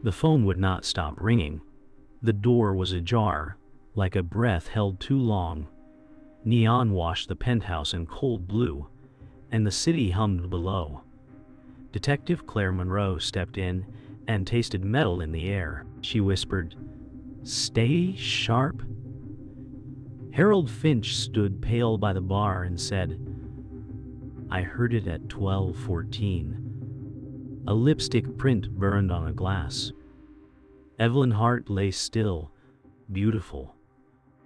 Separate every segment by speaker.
Speaker 1: The phone would not stop ringing. The door was ajar, like a breath held too long. Neon washed the penthouse in cold blue, and the city hummed below. Detective Claire Monroe stepped in and tasted metal in the air. She whispered, "Stay sharp." Harold Finch stood pale by the bar and said, "I heard it at 12:14. A lipstick print burned on a glass." Evelyn Hart lay still, beautiful.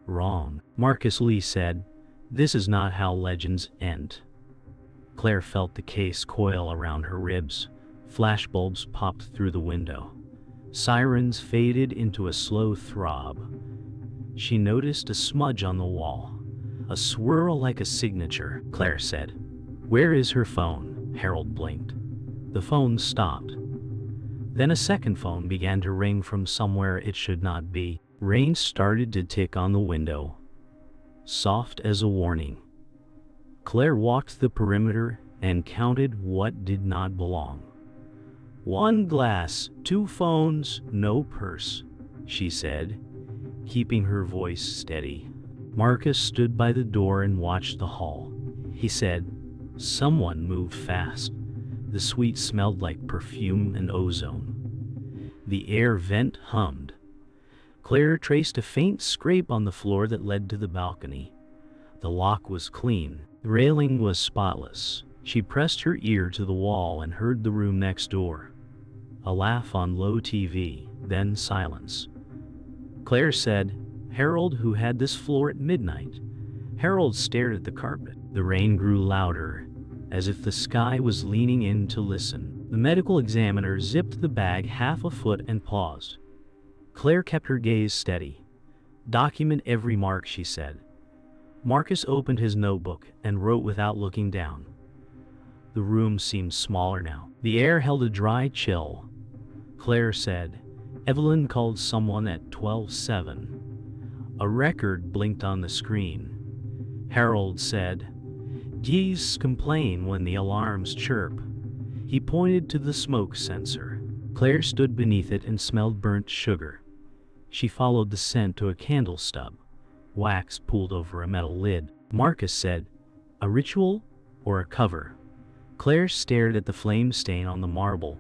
Speaker 1: "Wrong," Marcus Lee said. "This is not how legends end." Claire felt the case coil around her ribs. Flashbulbs popped through the window. Sirens faded into a slow throb. She noticed a smudge on the wall, a swirl like a signature. Claire said, "Where is her phone?" Harold blinked. The phone stopped. Then a second phone began to ring from somewhere it should not be. Rain started to tick on the window, soft as a warning. Claire walked the perimeter and counted what did not belong. 1 glass, 2 phones, no purse, she said, keeping her voice steady. Marcus stood by the door and watched the hall. He said, "Someone moved fast." The suite smelled like perfume and ozone. The air vent hummed. Claire traced a faint scrape on the floor that led to the balcony. The lock was clean. The railing was spotless. She pressed her ear to the wall and heard the room next door. A laugh on low TV, then silence. Claire said, "Harold, who had this floor at midnight?" Harold stared at the carpet. The rain grew louder, as if the sky was leaning in to listen. The medical examiner zipped the bag half a foot and paused. Claire kept her gaze steady. "Document every mark," she said. Marcus opened his notebook and wrote without looking down. The room seemed smaller now. The air held a dry chill. Claire said, "Evelyn called someone at 12:07. A record blinked on the screen. Harold said, "Geese complain when the alarms chirp." He pointed to the smoke sensor. Claire stood beneath it and smelled burnt sugar. She followed the scent to a candle stub. Wax pooled over a metal lid. Marcus said, "A ritual or a cover?" Claire stared at the flame stain on the marble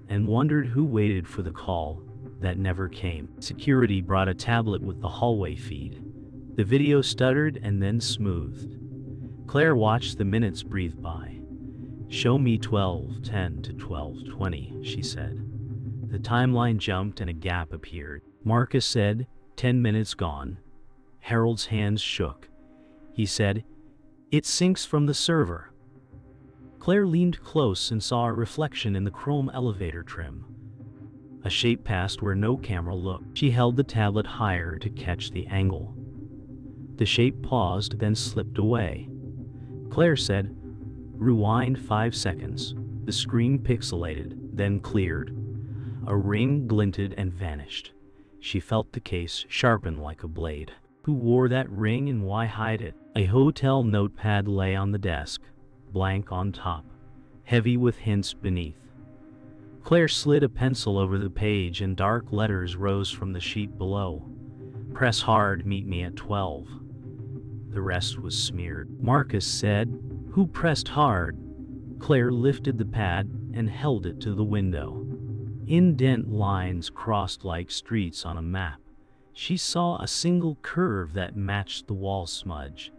Speaker 1: and wondered who waited for the call that never came. Security brought a tablet with the hallway feed. The video stuttered and then smoothed. Claire watched the minutes breathe by. "Show me 12:10 to 12:20, she said. The timeline jumped and a gap appeared. Marcus said, 10 minutes gone. Harold's hands shook. He said, "It syncs from the server." Claire leaned close and saw a reflection in the chrome elevator trim. A shape passed where no camera looked. She held the tablet higher to catch the angle. The shape paused, then slipped away. Claire said, "Rewind 5 seconds." The screen pixelated, then cleared. A ring glinted and vanished. She felt the case sharpen like a blade. Who wore that ring and why hide it? A hotel notepad lay on the desk, blank on top, heavy with hints beneath. Claire slid a pencil over the page and dark letters rose from the sheet below. "Press hard, meet me at 12. The rest was smeared. Marcus said, "Who pressed hard?" Claire lifted the pad and held it to the window. Indent lines crossed like streets on a map. She saw a single curve that matched the wall smudge.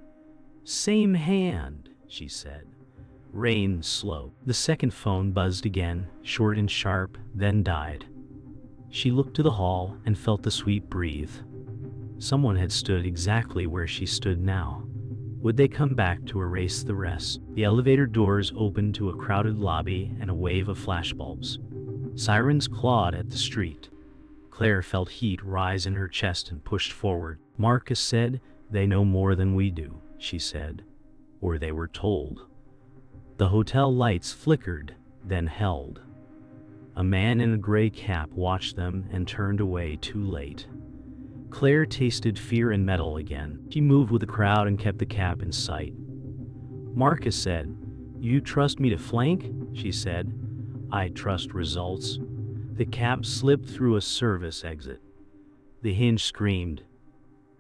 Speaker 1: "Same hand," she said. Rain slowed. The second phone buzzed again, short and sharp, then died. She looked to the hall and felt the suite breathe. Someone had stood exactly where she stood now. Would they come back to erase the rest? The elevator doors opened to a crowded lobby and a wave of flashbulbs. Sirens clawed at the street. Claire felt heat rise in her chest and pushed forward. Marcus said, "They know more than we do," she said. Or they were told. The hotel lights flickered, then held. A man in a gray cap watched them and turned away too late. Claire tasted fear and metal again. She moved with the crowd and kept the cap in sight. Marcus said, "You trust me to flank?" she said. "I trust results." The cab slipped through a service exit. The hinge screamed.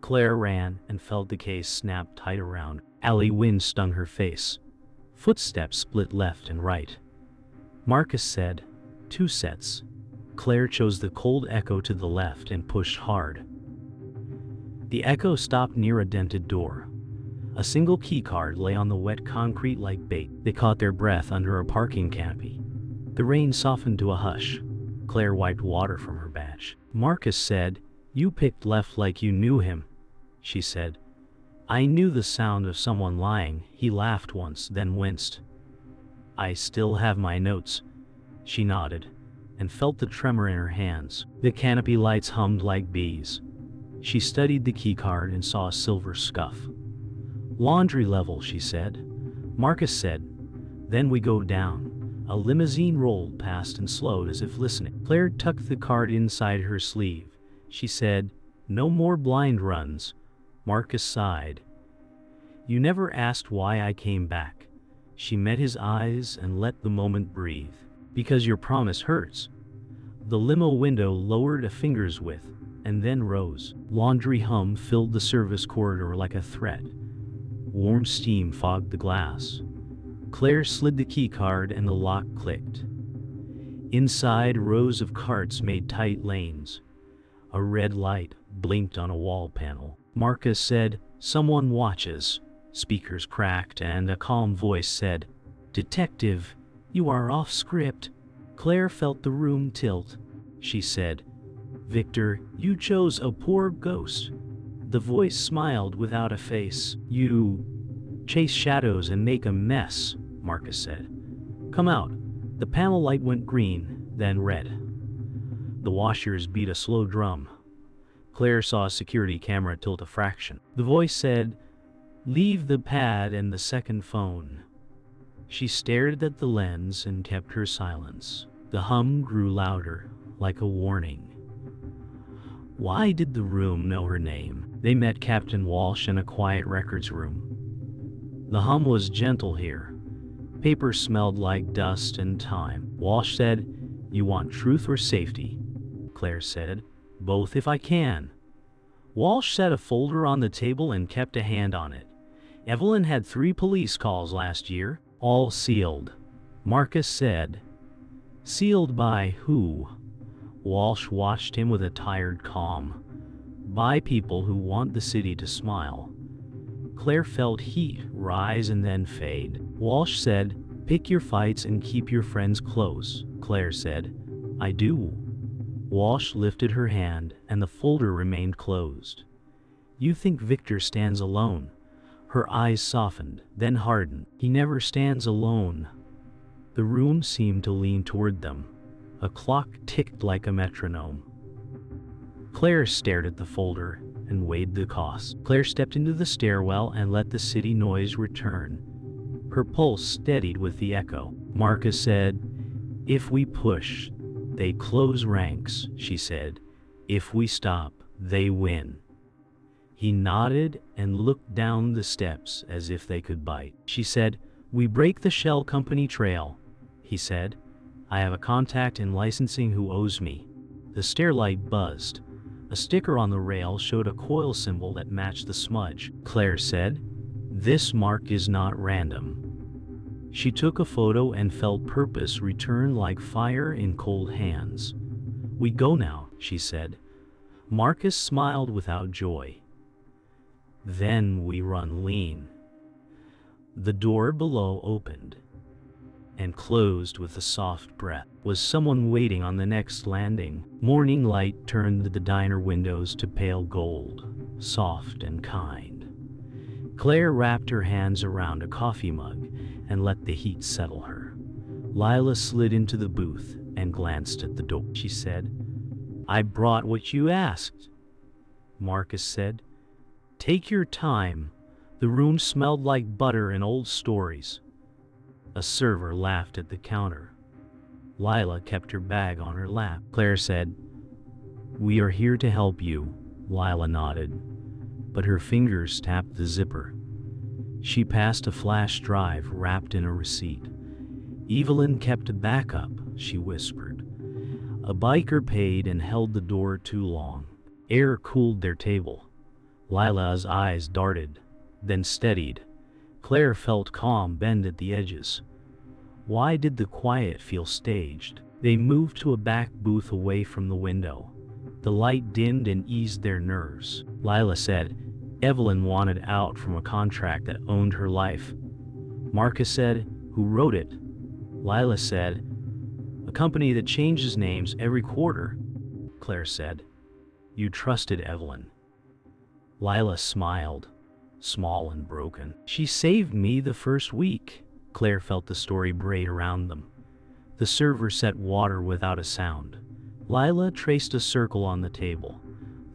Speaker 1: Claire ran and felt the case snap tight around. Alley wind stung her face. Footsteps split left and right. Marcus said, 2 sets. Claire chose the cold echo to the left and pushed hard. The echo stopped near a dented door. A single keycard lay on the wet concrete like bait. They caught their breath under a parking canopy. The rain softened to a hush. Claire wiped water from her badge. Marcus said, "You picked left like you knew him," she said. "I knew the sound of someone lying." He laughed once, then winced. "I still have my notes." She nodded, and felt the tremor in her hands. The canopy lights hummed like bees. She studied the keycard and saw a silver scuff. "Laundry level," she said. Marcus said, "Then we go down." A limousine rolled past and slowed as if listening. Claire tucked the card inside her sleeve. She said, "No more blind runs." Marcus sighed. "You never asked why I came back." She met his eyes and let the moment breathe. "Because your promise hurts." The limo window lowered a finger's width and then rose. Laundry hum filled the service corridor like a threat. Warm steam fogged the glass. Claire slid the keycard and the lock clicked. Inside, rows of carts made tight lanes. A red light blinked on a wall panel. Marcus said, "Someone watches." Speakers cracked and a calm voice said, "Detective, you are off script." Claire felt the room tilt. She said, "Victor, you chose a poor ghost." The voice smiled without a face. "You chase shadows and make a mess," Marcus said. "Come out." The panel light went green, then red. The washers beat a slow drum. Claire saw a security camera tilt a fraction. The voice said, "Leave the pad and the second phone." She stared at the lens and kept her silence. The hum grew louder, like a warning. Why did the room know her name? They met Captain Walsh in a quiet records room. The hum was gentle here. Paper smelled like dust and time. Walsh said, "You want truth or safety?" Claire said, "Both if I can." Walsh set a folder on the table and kept a hand on it. Evelyn had 3 police calls last year, all sealed. Marcus said, "Sealed by who?" Walsh watched him with a tired calm. "By people who want the city to smile." Claire felt heat rise and then fade. Walsh said, "Pick your fights and keep your friends close." Claire said, "I do." Walsh lifted her hand and the folder remained closed. "You think Victor stands alone?" Her eyes softened, then hardened. "He never stands alone." The room seemed to lean toward them. A clock ticked like a metronome. Claire stared at the folder and weighed the cost. Claire stepped into the stairwell and let the city noise return. Her pulse steadied with the echo. Marcus said, "If we push, they close ranks," she said. "If we stop, they win." He nodded and looked down the steps as if they could bite. She said, "We break the shell company trail." He said, "I have a contact in licensing who owes me." The stairlight buzzed. A sticker on the rail showed a coil symbol that matched the smudge. Claire said, "This mark is not random." She took a photo and felt purpose return like fire in cold hands. "We go now," she said. Marcus smiled without joy. "Then we run lean." The door below opened and closed with a soft breath. Was someone waiting on the next landing? Morning light turned the diner windows to pale gold, soft and kind. Claire wrapped her hands around a coffee mug and let the heat settle her. Lila slid into the booth and glanced at the door. She said, "I brought what you asked." Marcus said, "Take your time." The room smelled like butter and old stories. A server laughed at the counter. Lila kept her bag on her lap. Claire said, "We are here to help you." Lila nodded, but her fingers tapped the zipper. She passed a flash drive wrapped in a receipt. "Evelyn kept a backup," she whispered. A biker paid and held the door too long. Air cooled their table. Lila's eyes darted, then steadied. Claire felt calm bend at the edges. Why did the quiet feel staged? They moved to a back booth away from the window. The light dimmed and eased their nerves. Lila said, Evelyn wanted out from a contract that owned her life. Marcus said, who wrote it? Lila said, a company that changes names every quarter. Claire said, you trusted Evelyn. Lila smiled, small and broken. She saved me the first week. Claire felt the story braid around them. The server set water without a sound. Lila traced a circle on the table.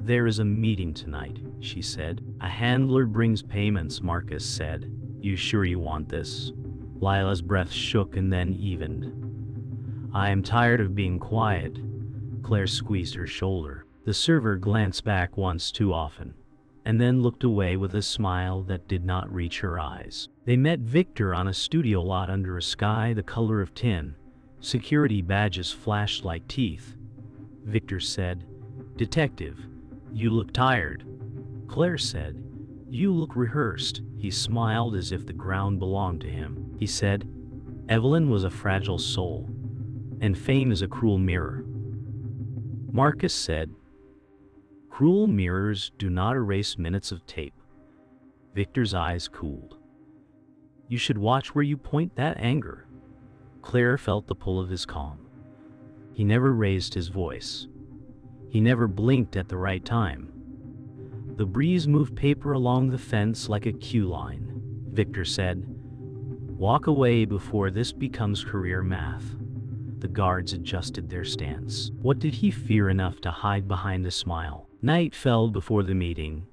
Speaker 1: There is a meeting tonight, she said. A handler brings payments, Marcus said. You sure you want this? Lila's breath shook and then evened. I am tired of being quiet. Claire squeezed her shoulder. The server glanced back once too often, and then looked away with a smile that did not reach her eyes. They met Victor on a studio lot under a sky the color of tin. Security badges flashed like teeth. Victor said, Detective, you look tired. Claire said, you look rehearsed. He smiled as if the ground belonged to him. He said, Evelyn was a fragile soul, and fame is a cruel mirror. Marcus said, cruel mirrors do not erase minutes of tape. Victor's eyes cooled. You should watch where you point that anger. Claire felt the pull of his calm. He never raised his voice. He never blinked at the right time. The breeze moved paper along the fence like a cue line. Victor said, walk away before this becomes career math. The guards adjusted their stance. What did he fear enough to hide behind a smile? Night fell before the meeting,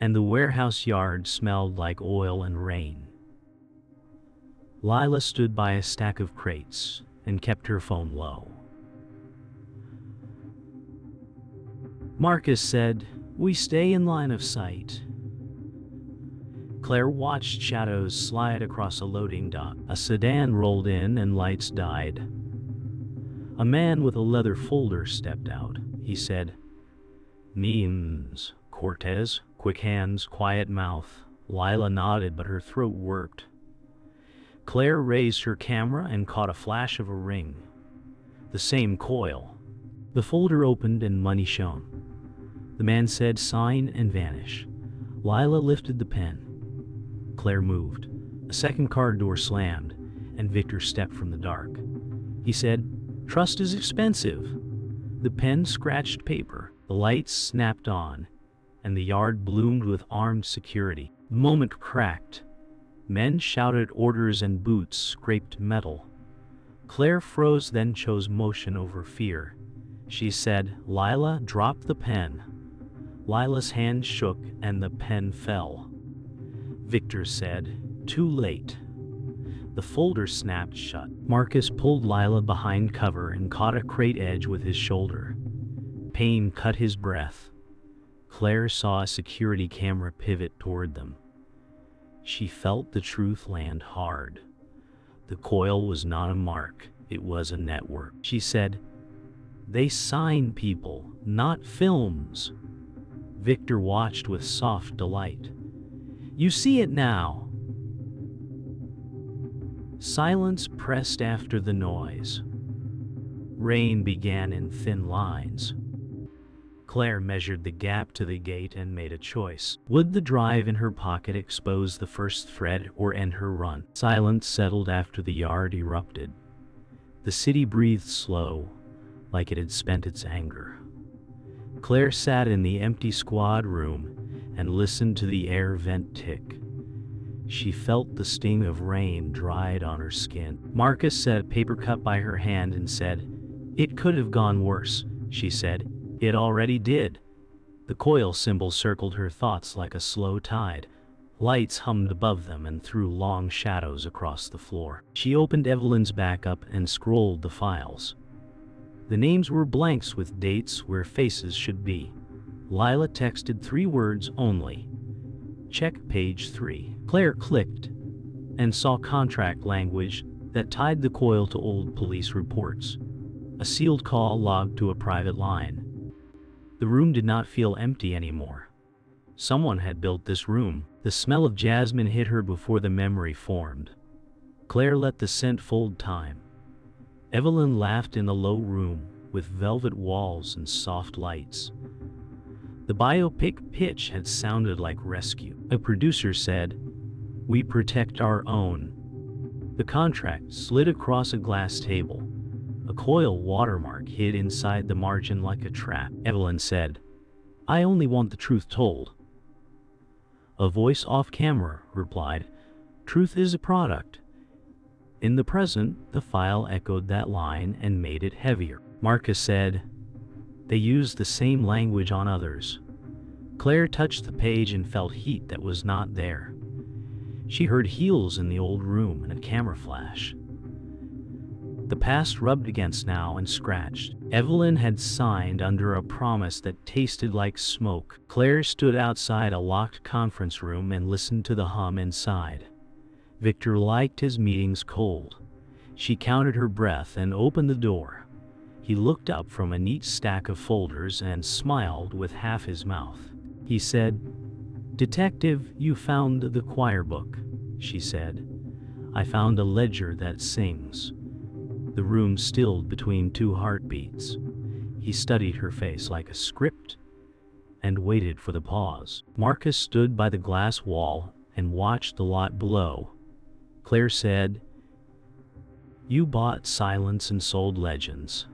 Speaker 1: and the warehouse yard smelled like oil and rain. Lila stood by a stack of crates and kept her phone low. Marcus said, we stay in line of sight. Claire watched shadows slide across a loading dock. A sedan rolled in and lights died. A man with a leather folder stepped out. He said, Memes, Cortez, quick hands, quiet mouth. Lila nodded, but her throat worked. Claire raised her camera and caught a flash of a ring. The same coil. The folder opened and money shone. The man said, sign and vanish. Lila lifted the pen. Claire moved. A second car door slammed, and Victor stepped from the dark. He said, trust is expensive. The pen scratched paper. The lights snapped on, and the yard bloomed with armed security. The moment cracked. Men shouted orders and boots scraped metal. Claire froze, then chose motion over fear. She said, Lila, drop the pen. Lila's hand shook and the pen fell. Victor said, too late. The folder snapped shut. Marcus pulled Lila behind cover and caught a crate edge with his shoulder. Pain cut his breath. Claire saw a security camera pivot toward them. She felt the truth land hard. The coil was not a mark, it was a network. She said, they sign people, not films. Victor watched with soft delight. You see it now. Silence pressed after the noise. Rain began in thin lines. Claire measured the gap to the gate and made a choice. Would the drive in her pocket expose the first thread or end her run? Silence settled after the yard erupted. The city breathed slow, like it had spent its anger. Claire sat in the empty squad room and listened to the air vent tick. She felt the sting of rain dried on her skin. Marcus set a paper cup by her hand and said, it could have gone worse, she said. It already did. The coil symbol circled her thoughts like a slow tide. Lights hummed above them and threw long shadows across the floor. She opened Evelyn's backup and scrolled the files. The names were blanks with dates where faces should be. Lila texted 3 words only. Check page 3. Claire clicked and saw contract language that tied the coil to old police reports. A sealed call logged to a private line. The room did not feel empty anymore. Someone had built this room. The smell of jasmine hit her before the memory formed. Claire let the scent fold time. Evelyn laughed in a low room with velvet walls and soft lights. The biopic pitch had sounded like rescue. A producer said, "We protect our own." The contract slid across a glass table. A coil watermark hid inside the margin like a trap. Evelyn said, "I only want the truth told." A voice off camera replied, "Truth is a product." In the present, the file echoed that line and made it heavier. Marcus said, "They used the same language on others." Claire touched the page and felt heat that was not there. She heard heels in the old room and a camera flash. The past rubbed against now and scratched. Evelyn had signed under a promise that tasted like smoke. Claire stood outside a locked conference room and listened to the hum inside. Victor liked his meetings cold. She counted her breath and opened the door. He looked up from a neat stack of folders and smiled with half his mouth. He said, "Detective, you found the choir book," she said. "I found a ledger that sings." The room stilled between two heartbeats. He studied her face like a script and waited for the pause. Marcus stood by the glass wall and watched the lot below. Claire said, "You bought silence and sold legends."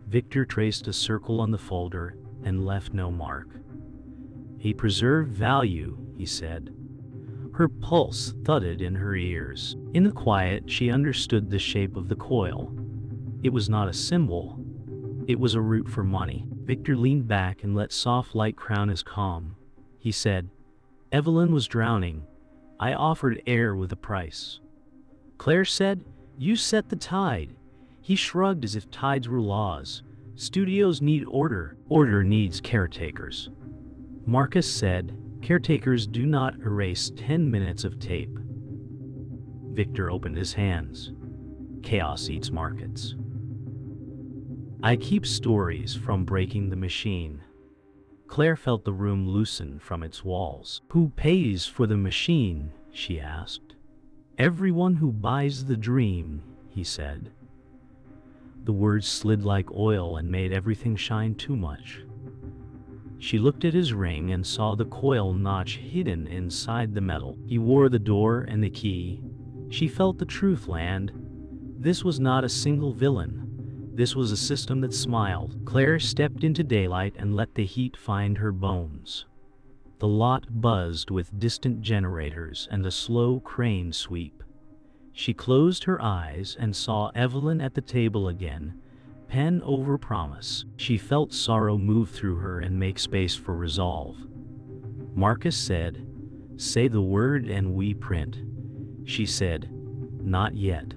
Speaker 1: Victor traced a circle on the folder and left no mark. "He preserved value," he said. Her pulse thudded in her ears. In the quiet, she understood the shape of the coil. It was not a symbol. It was a route for money. Victor leaned back and let soft light crown his calm. He said, "Evelyn was drowning. I offered air with a price." Claire said, "You set the tide." He shrugged as if tides were laws. "Studios need order. Order needs caretakers." Marcus said, "Caretakers do not erase 10 minutes of tape." Victor opened his hands. Chaos eats markets. "I keep stories from breaking the machine." Claire felt the room loosen from its walls. "Who pays for the machine?" she asked. "Everyone who buys the dream," he said. The words slid like oil and made everything shine too much. She looked at his ring and saw the coil notch hidden inside the metal. He wore the door and the key. She felt the truth land. This was not a single villain. This was a system that smiled. Claire stepped into daylight and let the heat find her bones. The lot buzzed with distant generators and a slow crane sweep. She closed her eyes and saw Evelyn at the table again, pen over promise. She felt sorrow move through her and make space for resolve. Marcus said, "Say the word and we print." She said, "Not yet."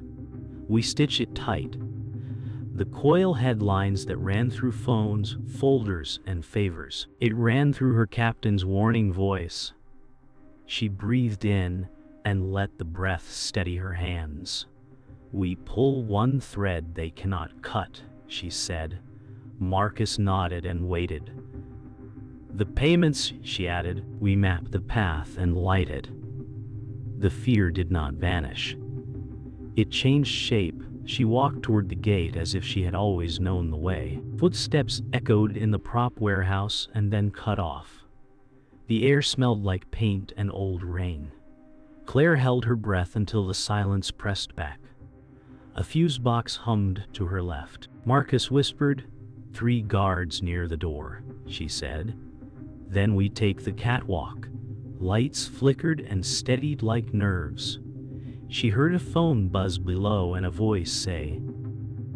Speaker 1: We stitch it tight. The coil had lines that ran through phones, folders, and favors. It ran through her captain's warning voice. She breathed in and let the breath steady her hands. "We pull one thread they cannot cut," she said. Marcus nodded and waited. "The payments," she added, "we map the path and light it." The fear did not vanish. It changed shape. She walked toward the gate as if she had always known the way. Footsteps echoed in the prop warehouse and then cut off. The air smelled like paint and old rain. Claire held her breath until the silence pressed back. A fuse box hummed to her left. Marcus whispered, "3 guards near the door," she said. "Then we take the catwalk." Lights flickered and steadied like nerves. She heard a phone buzz below and a voice say,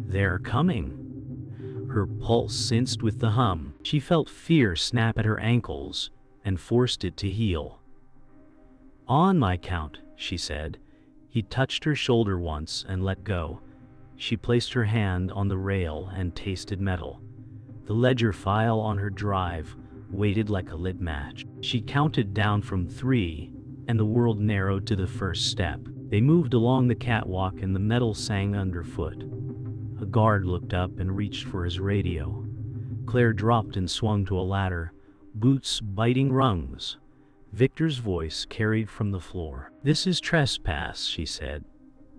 Speaker 1: "They're coming." Her pulse cinched with the hum. She felt fear snap at her ankles and forced it to heal. "On my count," she said. He touched her shoulder once and let go. She placed her hand on the rail and tasted metal. The ledger file on her drive waited like a lit match. She counted down from 3, and the world narrowed to the first step. They moved along the catwalk and the metal sang underfoot. A guard looked up and reached for his radio. Claire dropped and swung to a ladder, boots biting rungs. Victor's voice carried from the floor. "This is trespass," she said.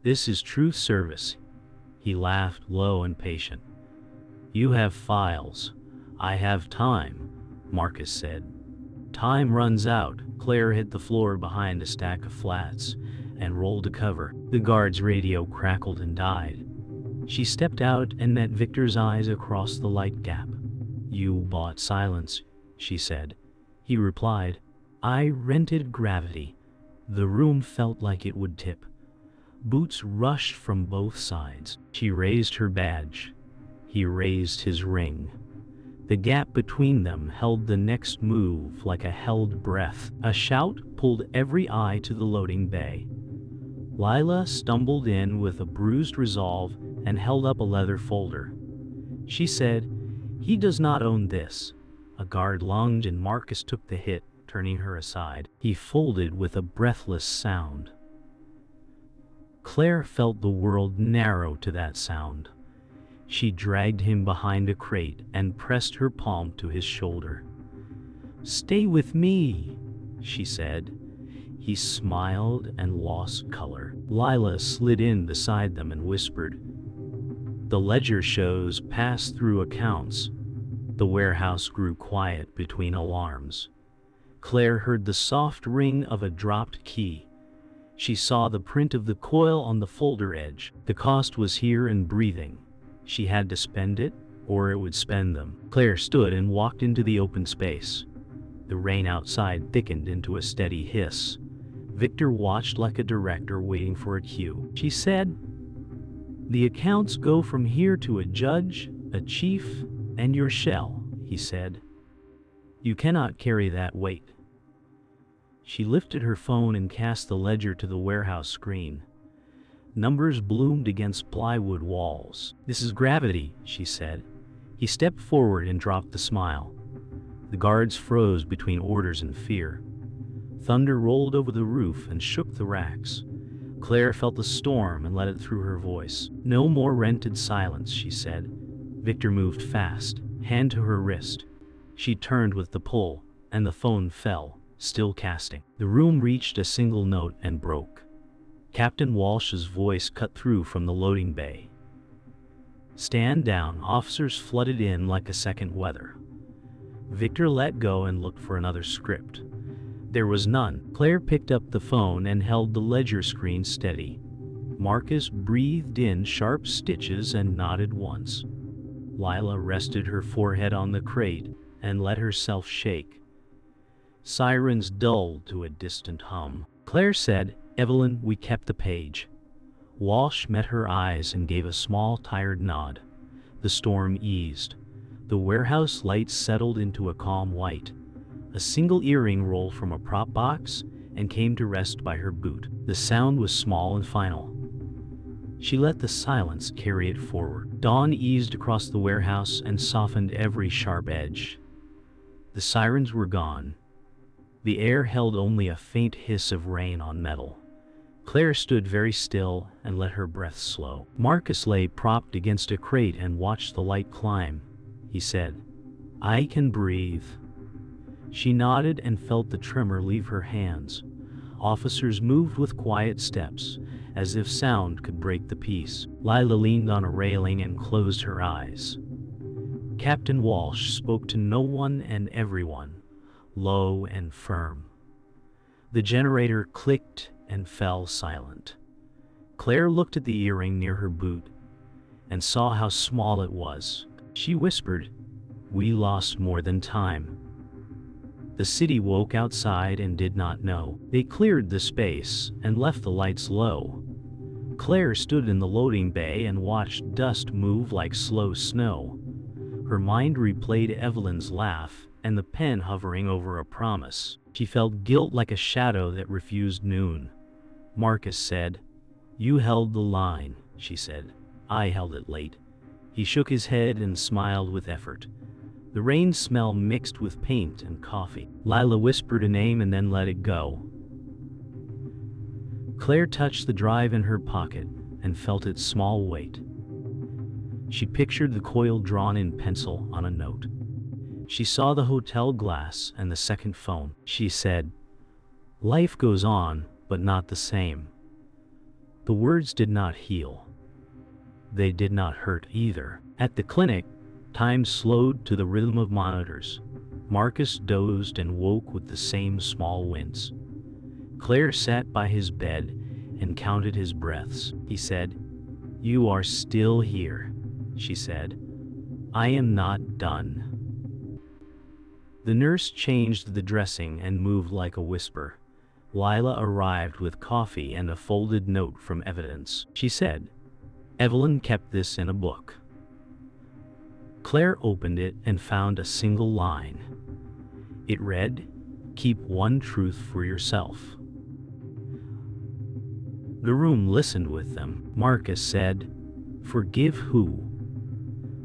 Speaker 1: "This is truth service." He laughed, low and patient. "You have files. I have time," Marcus said. "Time runs out." Claire hit the floor behind a stack of flats and rolled to cover. The guard's radio crackled and died. She stepped out and met Victor's eyes across the light gap. "You bought silence," she said. He replied, "I rented gravity." The room felt like it would tip. Boots rushed from both sides. She raised her badge. He raised his ring. The gap between them held the next move like a held breath. A shout pulled every eye to the loading bay. Lila stumbled in with a bruised resolve and held up a leather folder. She said, "He does not own this." A guard lunged and Marcus took the hit, turning her aside. He folded with a breathless sound. Claire felt the world narrow to that sound. She dragged him behind a crate and pressed her palm to his shoulder. "Stay with me," she said. He smiled and lost color. Lila slid in beside them and whispered, "The ledger shows pass-through accounts." The warehouse grew quiet between alarms. Claire heard the soft ring of a dropped key. She saw the print of the coil on the folder edge. The cost was here and breathing. She had to spend it, or it would spend them. Claire stood and walked into the open space. The rain outside thickened into a steady hiss. Victor watched like a director waiting for a cue. She said, "The accounts go from here to a judge, a chief, and your shell," he said. "You cannot carry that weight." She lifted her phone and cast the ledger to the warehouse screen. Numbers bloomed against plywood walls. "This is gravity," she said. He stepped forward and dropped the smile. The guards froze between orders and fear. Thunder rolled over the roof and shook the racks. Claire felt the storm and let it through her voice. "No more rented silence," she said. Victor moved fast, hand to her wrist. She turned with the pull, and the phone fell, still casting. The room reached a single note and broke. Captain Walsh's voice cut through from the loading bay. "Stand down." Officers flooded in like a second weather. Victor let go and looked for another script. There was none. Claire picked up the phone and held the ledger screen steady. Marcus breathed in sharp stitches and nodded once. Lila rested her forehead on the crate and let herself shake. Sirens dulled to a distant hum. Claire said, "Evelyn, we kept the page." Walsh met her eyes and gave a small, tired nod. The storm eased. The warehouse lights settled into a calm white. A single earring rolled from a prop box and came to rest by her boot. The sound was small and final. She let the silence carry it forward. Dawn eased across the warehouse and softened every sharp edge. The sirens were gone. The air held only a faint hiss of rain on metal. Claire stood very still and let her breath slow. Marcus lay propped against a crate and watched the light climb. He said, "I can breathe." She nodded and felt the tremor leave her hands. Officers moved with quiet steps, as if sound could break the peace. Lila leaned on a railing and closed her eyes. Captain Walsh spoke to no one and everyone, low and firm. The generator clicked and fell silent. Claire looked at the earring near her boot and saw how small it was. She whispered, "We lost more than time." The city woke outside and did not know. They cleared the space and left the lights low. Claire stood in the loading bay and watched dust move like slow snow. Her mind replayed Evelyn's laugh and the pen hovering over a promise. She felt guilt like a shadow that refused noon. Marcus said, "You held the line," she said. "I held it late." He shook his head and smiled with effort. The rain smell mixed with paint and coffee. Lila whispered a name and then let it go. Claire touched the drive in her pocket and felt its small weight. She pictured the coil drawn in pencil on a note. She saw the hotel glass and the second phone. She said, "Life goes on, but not the same." The words did not heal. They did not hurt either. At the clinic, time slowed to the rhythm of monitors. Marcus dozed and woke with the same small wince. Claire sat by his bed and counted his breaths. He said, "You are still here," she said. "I am not done." The nurse changed the dressing and moved like a whisper. Lila arrived with coffee and a folded note from Evidence. She said, "Evelyn kept this in a book." Claire opened it and found a single line. It read, "Keep one truth for yourself." The room listened with them. Marcus said, "Forgive who?"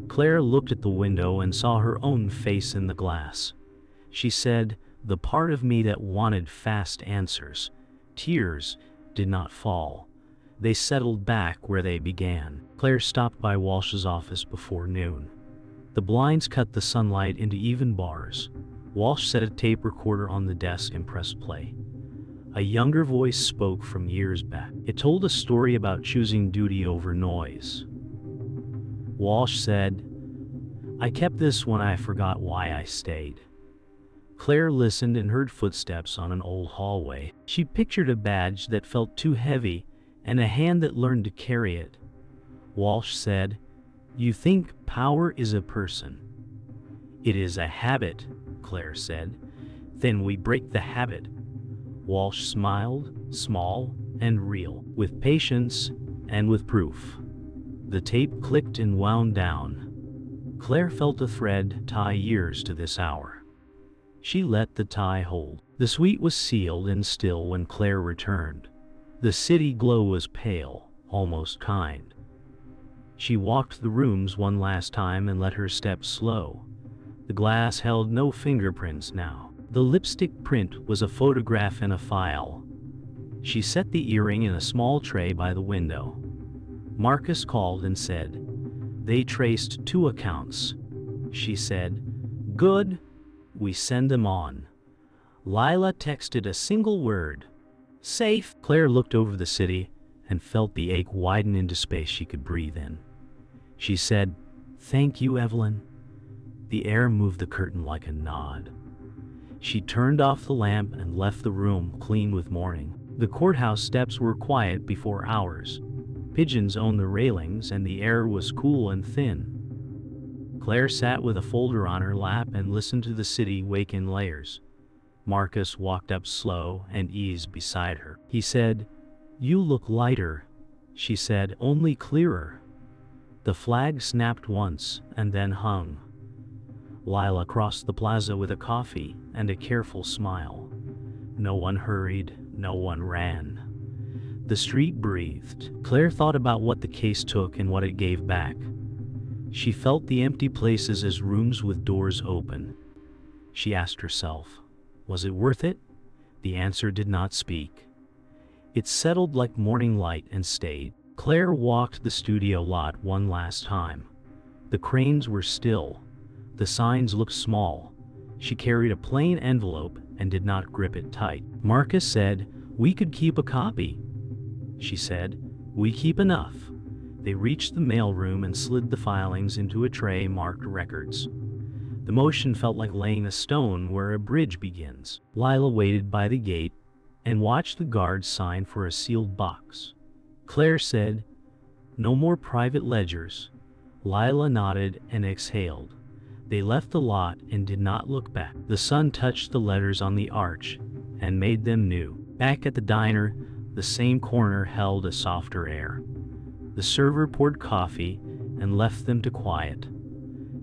Speaker 1: Claire looked at the window and saw her own face in the glass. She said, "The part of me that wanted fast answers." Tears did not fall. They settled back where they began. Claire stopped by Walsh's office before noon. The blinds cut the sunlight into even bars. Walsh set a tape recorder on the desk and pressed play. A younger voice spoke from years back. It told a story about choosing duty over noise. Walsh said, "I kept this when I forgot why I stayed." Claire listened and heard footsteps on an old hallway. She pictured a badge that felt too heavy and a hand that learned to carry it. Walsh said, "You think power is a person." "It is a habit," Claire said. "Then we break the habit." Walsh smiled, small and real, with patience and with proof. The tape clicked and wound down. Claire felt a thread tie years to this hour. She let the tie hold. The suite was sealed and still when Claire returned. The city glow was pale, almost kind. She walked the rooms one last time and let her steps slow. The glass held no fingerprints now. The lipstick print was a photograph in a file. She set the earring in a small tray by the window. Marcus called and said, "They traced 2 accounts." She said, "Good, we send them on." Lila texted a single word, "Safe." Claire looked over the city and felt the ache widen into space she could breathe in. She said, "Thank you, Evelyn." The air moved the curtain like a nod. She turned off the lamp and left the room clean with morning. The courthouse steps were quiet before hours. Pigeons owned the railings and the air was cool and thin. Claire sat with a folder on her lap and listened to the city wake in layers. Marcus walked up slow and eased beside her. He said, "You look lighter." She said, "Only clearer." The flag snapped once and then hung. Lila crossed the plaza with a coffee and a careful smile. No one hurried, no one ran. The street breathed. Claire thought about what the case took and what it gave back. She felt the empty places as rooms with doors open. She asked herself, was it worth it? The answer did not speak. It settled like morning light and stayed. Claire walked the studio lot one last time. The cranes were still. The signs looked small. She carried a plain envelope and did not grip it tight. Marcus said, "We could keep a copy." She said, "We keep enough." They reached the mailroom and slid the filings into a tray marked records. The motion felt like laying a stone where a bridge begins. Lila waited by the gate and watched the guards sign for a sealed box. Claire said, "No more private ledgers." Lila nodded and exhaled. They left the lot and did not look back. The sun touched the letters on the arch and made them new. Back at the diner, the same corner held a softer air. The server poured coffee and left them to quiet.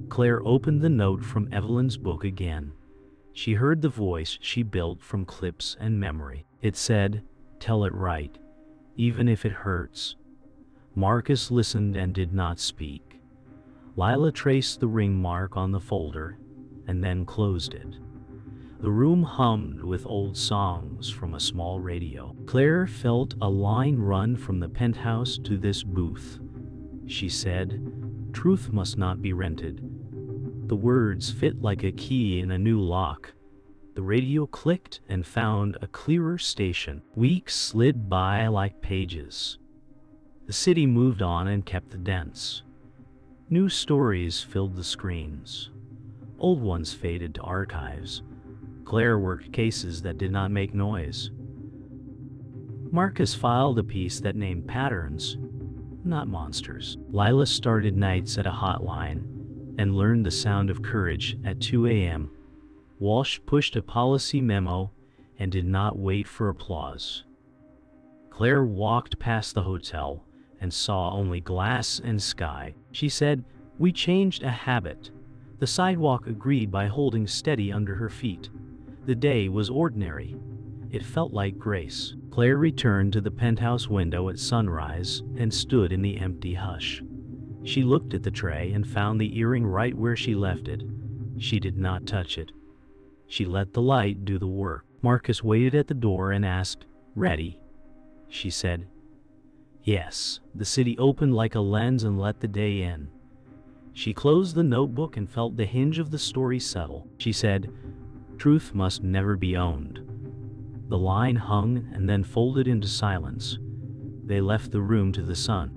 Speaker 1: Claire opened the note from Evelyn's book again. She heard the voice she built from clips and memory. It said, "Tell it right, even if it hurts." Marcus listened and did not speak. Lila traced the ring mark on the folder and then closed it. The room hummed with old songs from a small radio. Claire felt a line run from the penthouse to this booth. She said, Truth must not be rented. The words fit like a key in a new lock. The radio clicked and found a clearer station. Weeks slid by like pages. The city moved on and kept the dents. New stories filled the screens. Old ones faded to archives. Claire worked cases that did not make noise. Marcus filed a piece that named patterns, not monsters. Lila started nights at a hotline and learned the sound of courage at 2 a.m. Walsh pushed a policy memo and did not wait for applause. Claire walked past the hotel and saw only glass and sky. She said, "We changed a habit." The sidewalk agreed by holding steady under her feet. The day was ordinary. It felt like grace. Claire returned to the penthouse window at sunrise and stood in the empty hush. She looked at the tray and found the earring right where she left it. She did not touch it. She let the light do the work. Marcus waited at the door and asked, "Ready?" She said, "Yes." The city opened like a lens and let the day in. She closed the notebook and felt the hinge of the story settle. She said, "Truth must never be owned." The line hung and then folded into silence. They left the room to the sun.